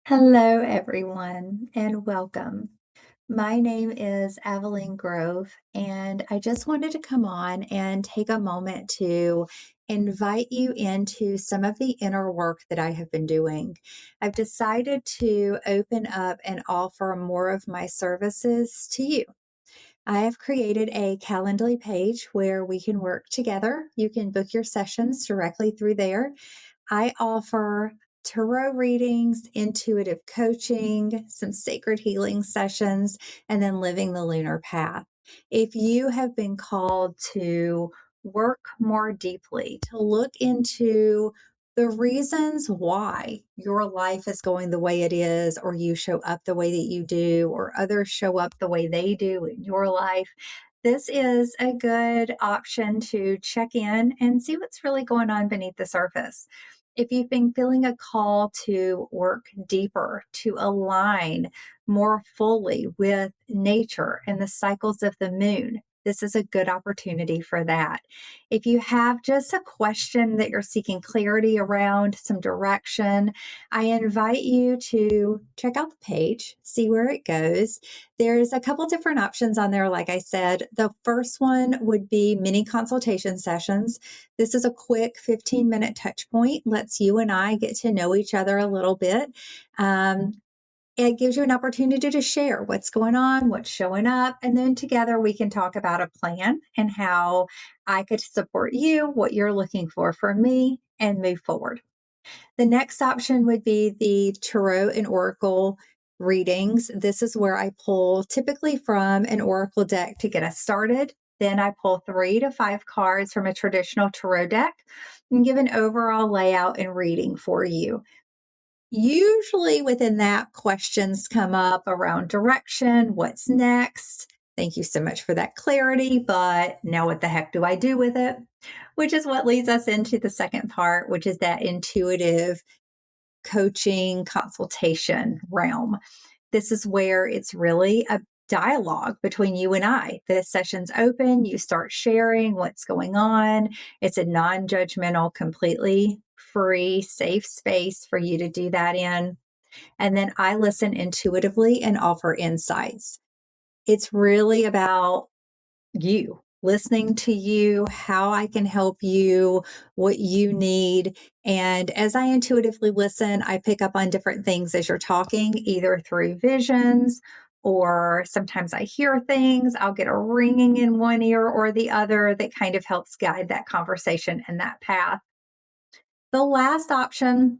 Hello, everyone, and welcome. My name is Evelyn Grove, and I just wanted to come on and take a moment to invite you into some of the inner work that I have been doing. I've decided to open up and offer more of my services to you. I have created a Calendly page where we can work together. You can book your sessions directly through there. I offer tarot readings, intuitive coaching, some sacred healing sessions, and then living the lunar path. If you have been called to work more deeply, to look into the reasons why your life is going the way it is, or you show up the way that you do, or others show up the way they do in your life, this is a good option to check in and see what's really going on beneath the surface. If you've been feeling a call to work deeper, to align more fully with nature and the cycles of the moon, this is a good opportunity for that. If you have just a question that you're seeking clarity around, some direction, I invite you to check out the page, see where it goes. There's a couple different options on there, like I said. The first one would be mini consultation sessions. This is a quick 15-minute touch point, lets you and I get to know each other a little bit. Um, it gives you an opportunity to share what's going on, what's showing up, and then together we can talk about a plan and how I could support you, what you're looking for from me, and move forward. The next option would be the Tarot and Oracle readings. This is where I pull typically from an Oracle deck to get us started. Then I pull 3 to 5 cards from a traditional tarot deck and give an overall layout and reading for you. Usually within that, questions come up around direction, what's next. Thank you so much for that clarity, but now what the heck do I do with it? Which is what leads us into the second part, which is that intuitive coaching consultation realm. This is where it's really a dialogue between you and I. The session's open, you start sharing what's going on. It's a non judgmental, completely free, safe space for you to do that in. And then I listen intuitively and offer insights. It's really about you, listening to you, how I can help you, what you need. And as I intuitively listen, I pick up on different things as you're talking, either through visions or sometimes I hear things. I'll get a ringing in one ear or the other that kind of helps guide that conversation and that path. The last option,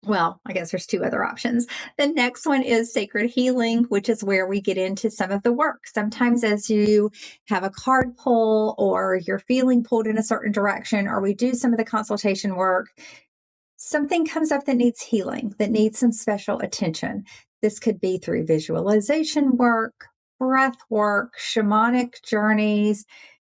well, I guess there's 2 other options. The next one is sacred healing, which is where we get into some of the work. Sometimes as you have a card pull or you're feeling pulled in a certain direction, or we do some of the consultation work, something comes up that needs healing, that needs some special attention. This could be through visualization work, breath work, shamanic journeys,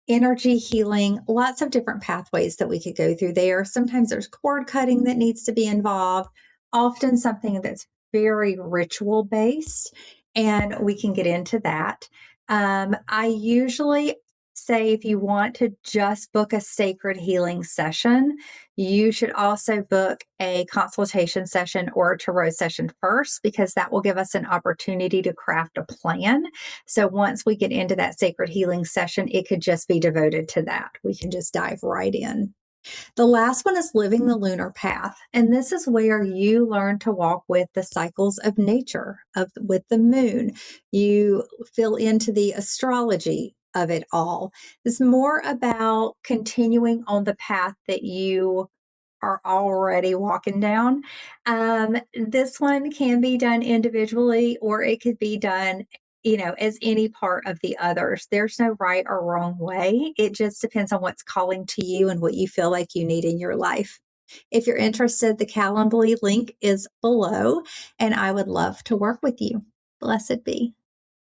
energy healing, lots of different pathways that we could go through there. Sometimes there's cord cutting that needs to be involved, often something that's very ritual based, and we can get into that. I usually say if you want to just book a sacred healing session, you should also book a consultation session or a tarot session first, because that will give us an opportunity to craft a plan. So once we get into that sacred healing session, it could just be devoted to that. We can just dive right in. The last one is living the lunar path. And this is where you learn to walk with the cycles of nature, of with the moon. You feel into the astrology of it all. It's more about continuing on the path that you are already walking down. This one can be done individually, or it could be done, as any part of the others. There's no right or wrong way. It just depends on what's calling to you and what you feel like you need in your life. If you're interested, the Calendly link is below, and I would love to work with you. Blessed be.